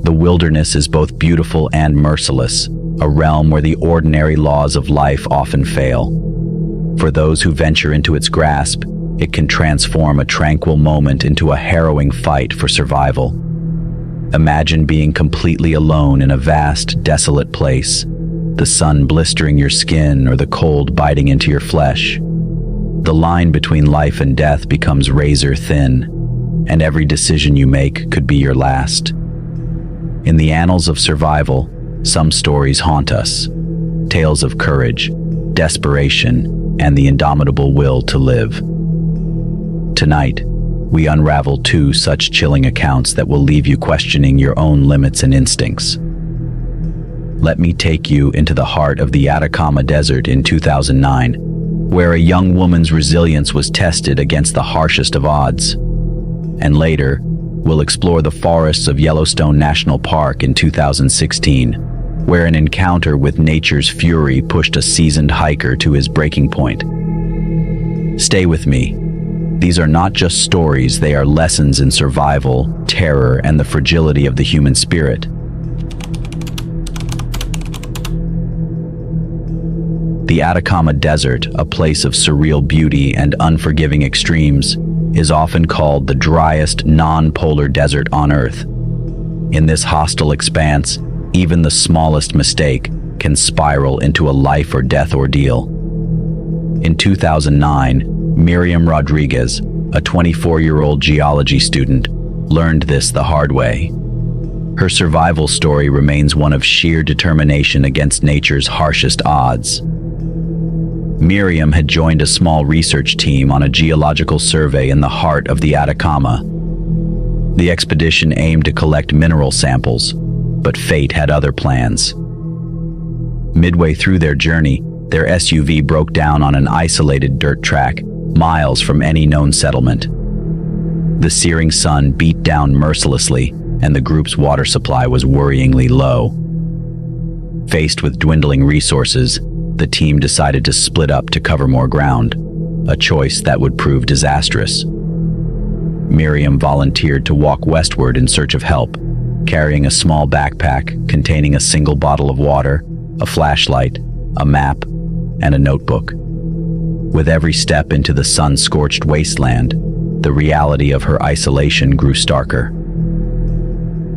The wilderness is both beautiful and merciless, a realm where the ordinary laws of life often fail. For those who venture into its grasp, it can transform a tranquil moment into a harrowing fight for survival. Imagine being completely alone in a vast, desolate place, the sun blistering your skin or the cold biting into your flesh. The line between life and death becomes razor thin, and every decision you make could be your last. In the annals of survival, some stories haunt us, tales of courage, desperation, and the indomitable will to live. Tonight, we unravel two such chilling accounts that will leave you questioning your own limits and instincts. Let me take you into the heart of the Atacama Desert in 2009, where a young woman's resilience was tested against the harshest of odds. And later, we'll explore the forests of Yellowstone National Park in 2016, where an encounter with nature's fury pushed a seasoned hiker to his breaking point. Stay with me. These are not just stories, they are lessons in survival, terror, and the fragility of the human spirit. The Atacama Desert, a place of surreal beauty and unforgiving extremes, is often called the driest, non-polar desert on Earth. In this hostile expanse, even the smallest mistake can spiral into a life or death ordeal. In 2009, Miriam Rodriguez, a 24-year-old geology student, learned this the hard way. Her survival story remains one of sheer determination against nature's harshest odds. Miriam had joined a small research team on a geological survey in the heart of the Atacama. The expedition aimed to collect mineral samples, but fate had other plans. Midway through their journey, their SUV broke down on an isolated dirt track, miles from any known settlement. The searing sun beat down mercilessly, and the group's water supply was worryingly low. Faced with dwindling resources, the team decided to split up to cover more ground, a choice that would prove disastrous. Miriam volunteered to walk westward in search of help, carrying a small backpack containing a single bottle of water, a flashlight, a map, and a notebook. With every step into the sun-scorched wasteland, the reality of her isolation grew starker.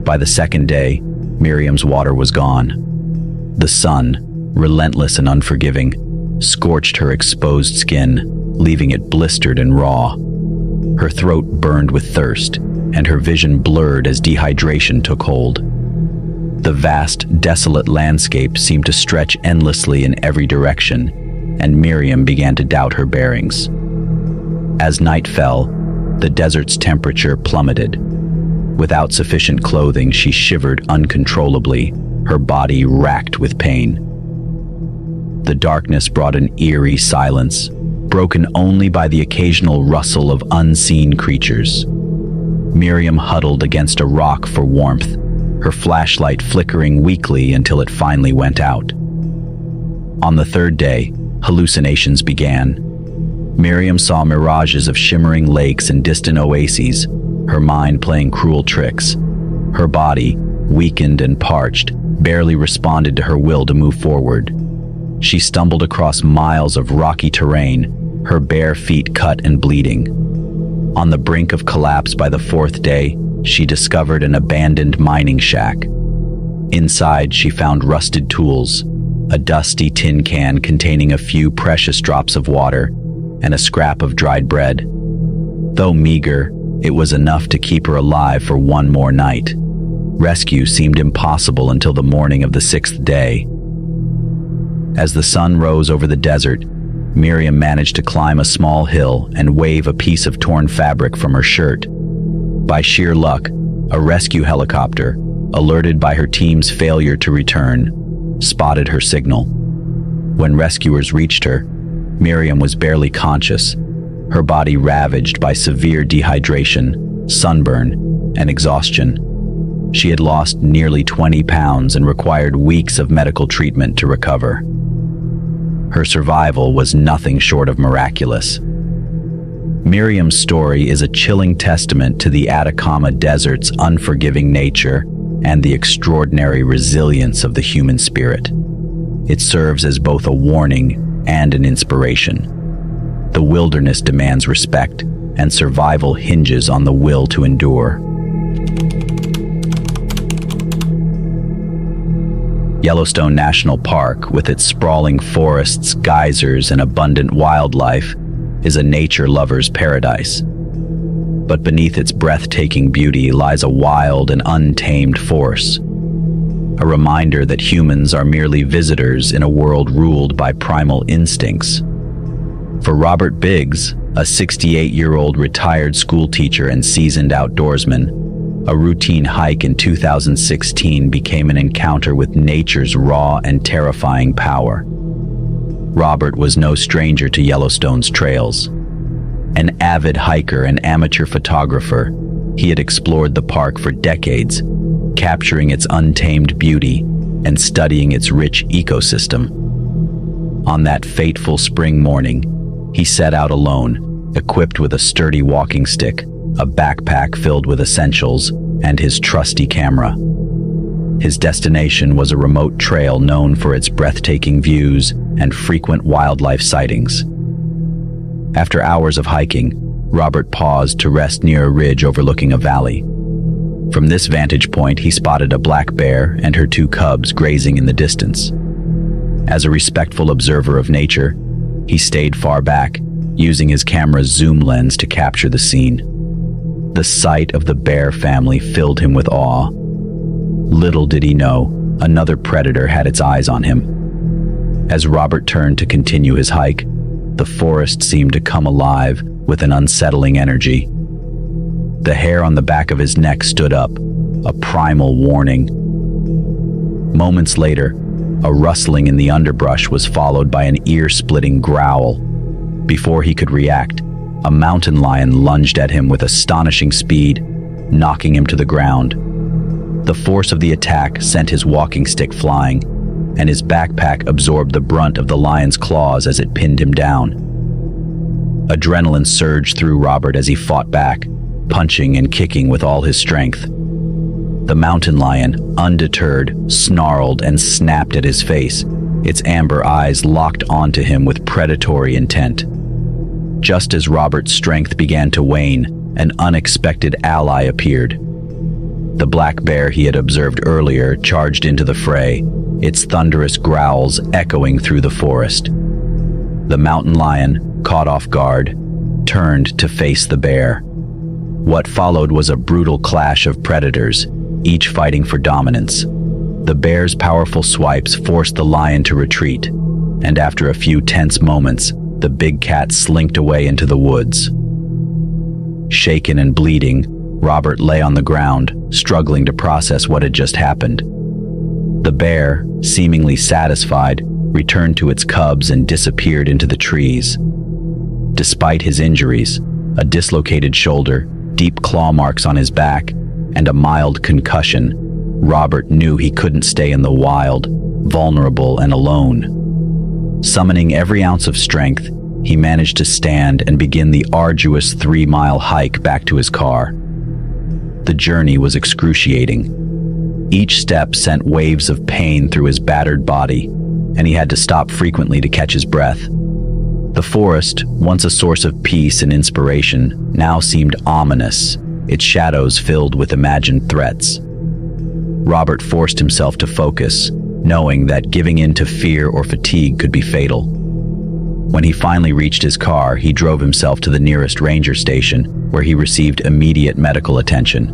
By the second day, Miriam's water was gone. The sun, relentless and unforgiving, scorched her exposed skin, leaving it blistered and raw. Her throat burned with thirst, and her vision blurred as dehydration took hold. The vast, desolate landscape seemed to stretch endlessly in every direction, and Miriam began to doubt her bearings. As night fell, the desert's temperature plummeted. Without sufficient clothing, she shivered uncontrollably, her body racked with pain. The darkness brought an eerie silence, broken only by the occasional rustle of unseen creatures. Miriam huddled against a rock for warmth, her flashlight flickering weakly until it finally went out. On the third day, hallucinations began. Miriam saw mirages of shimmering lakes and distant oases, her mind playing cruel tricks. Her body, weakened and parched, barely responded to her will to move forward. She stumbled across miles of rocky terrain, her bare feet cut and bleeding. On the brink of collapse by the fourth day, she discovered an abandoned mining shack. Inside, she found rusted tools, a dusty tin can containing a few precious drops of water, and a scrap of dried bread. Though meager, it was enough to keep her alive for one more night. Rescue seemed impossible until the morning of the sixth day. As the sun rose over the desert, Miriam managed to climb a small hill and wave a piece of torn fabric from her shirt. By sheer luck, a rescue helicopter, alerted by her team's failure to return, spotted her signal. When rescuers reached her, Miriam was barely conscious, her body ravaged by severe dehydration, sunburn, and exhaustion. She had lost nearly 20 pounds and required weeks of medical treatment to recover. Her survival was nothing short of miraculous. Miriam's story is a chilling testament to the Atacama Desert's unforgiving nature and the extraordinary resilience of the human spirit. It serves as both a warning and an inspiration. The wilderness demands respect, and survival hinges on the will to endure. Yellowstone National Park, with its sprawling forests, geysers, and abundant wildlife, is a nature lover's paradise. But beneath its breathtaking beauty lies a wild and untamed force, a reminder that humans are merely visitors in a world ruled by primal instincts. For Robert Biggs, a 68-year-old retired schoolteacher and seasoned outdoorsman, a routine hike in 2016 became an encounter with nature's raw and terrifying power. Robert was no stranger to Yellowstone's trails. An avid hiker and amateur photographer, he had explored the park for decades, capturing its untamed beauty and studying its rich ecosystem. On that fateful spring morning, he set out alone, equipped with a sturdy walking stick, a backpack filled with essentials, and his trusty camera. His destination was a remote trail known for its breathtaking views and frequent wildlife sightings. After hours of hiking, Robert paused to rest near a ridge overlooking a valley. From this vantage point, he spotted a black bear and her 2 cubs grazing in the distance. As a respectful observer of nature, he stayed far back, using his camera's zoom lens to capture the scene. The sight of the bear family filled him with awe. Little did he know, another predator had its eyes on him. As Robert turned to continue his hike, the forest seemed to come alive with an unsettling energy. The hair on the back of his neck stood up, a primal warning. Moments later, a rustling in the underbrush was followed by an ear-splitting growl. Before he could react, a mountain lion lunged at him with astonishing speed, knocking him to the ground. The force of the attack sent his walking stick flying, and his backpack absorbed the brunt of the lion's claws as it pinned him down. Adrenaline surged through Robert as he fought back, punching and kicking with all his strength. The mountain lion, undeterred, snarled and snapped at his face, its amber eyes locked onto him with predatory intent. Just as Robert's strength began to wane, an unexpected ally appeared. The black bear he had observed earlier charged into the fray, its thunderous growls echoing through the forest. The mountain lion, caught off guard, turned to face the bear. What followed was a brutal clash of predators, each fighting for dominance. The bear's powerful swipes forced the lion to retreat, and after a few tense moments, the big cat slinked away into the woods. Shaken and bleeding, Robert lay on the ground, struggling to process what had just happened. The bear, seemingly satisfied, returned to its cubs and disappeared into the trees. Despite his injuries, a dislocated shoulder, deep claw marks on his back, and a mild concussion, Robert knew he couldn't stay in the wild, vulnerable and alone. Summoning every ounce of strength, he managed to stand and begin the arduous 3-mile hike back to his car. The journey was excruciating. Each step sent waves of pain through his battered body, and he had to stop frequently to catch his breath. The forest, once a source of peace and inspiration, now seemed ominous, its shadows filled with imagined threats. Robert forced himself to focus, knowing that giving in to fear or fatigue could be fatal. When he finally reached his car, he drove himself to the nearest ranger station, where he received immediate medical attention.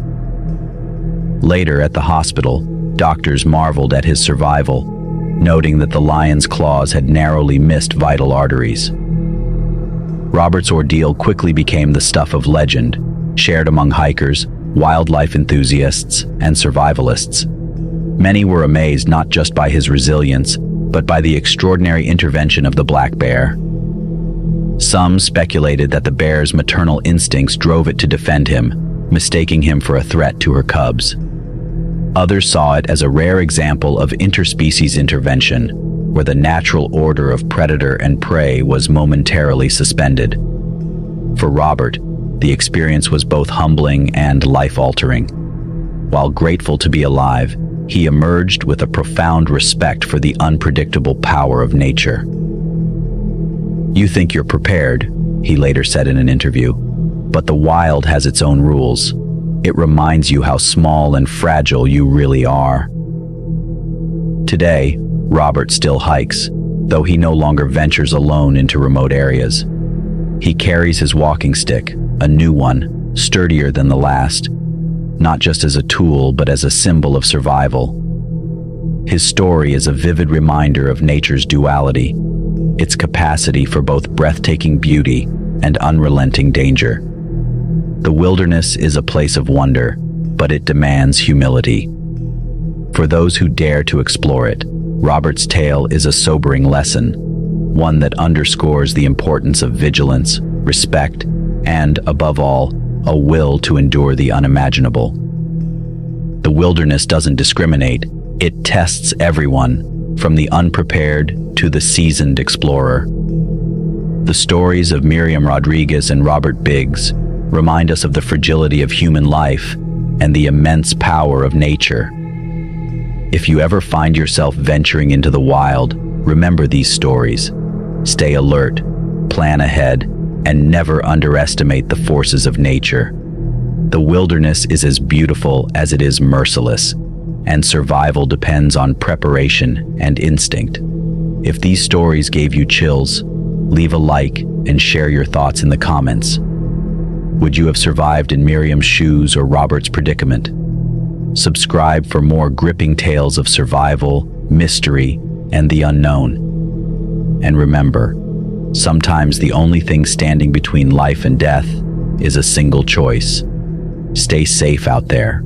Later, at the hospital, doctors marveled at his survival, noting that the lion's claws had narrowly missed vital arteries. Robert's ordeal quickly became the stuff of legend, shared among hikers, wildlife enthusiasts, and survivalists. Many were amazed not just by his resilience, but by the extraordinary intervention of the black bear. Some speculated that the bear's maternal instincts drove it to defend him, mistaking him for a threat to her cubs. Others saw it as a rare example of interspecies intervention, where the natural order of predator and prey was momentarily suspended. For Robert, the experience was both humbling and life-altering. While grateful to be alive, he emerged with a profound respect for the unpredictable power of nature. "You think you're prepared," he later said in an interview, "but the wild has its own rules. It reminds you how small and fragile you really are." Today, Robert still hikes, though he no longer ventures alone into remote areas. He carries his walking stick, a new one, sturdier than the last, not just as a tool but as a symbol of survival. His story is a vivid reminder of nature's duality, its capacity for both breathtaking beauty and unrelenting danger. The wilderness is a place of wonder, but it demands humility. For those who dare to explore it, Robert's tale is a sobering lesson, one that underscores the importance of vigilance, respect, and, above all, a will to endure the unimaginable. The wilderness doesn't discriminate, it tests everyone, from the unprepared to the seasoned explorer. The stories of Miriam Rodriguez and Robert Biggs remind us of the fragility of human life and the immense power of nature. If you ever find yourself venturing into the wild, remember these stories. Stay alert, plan ahead, and never underestimate the forces of nature. The wilderness is as beautiful as it is merciless, and survival depends on preparation and instinct. If these stories gave you chills, leave a like and share your thoughts in the comments. Would you have survived in Miriam's shoes or Robert's predicament? Subscribe for more gripping tales of survival, mystery, and the unknown. And remember, sometimes the only thing standing between life and death is a single choice. Stay safe out there.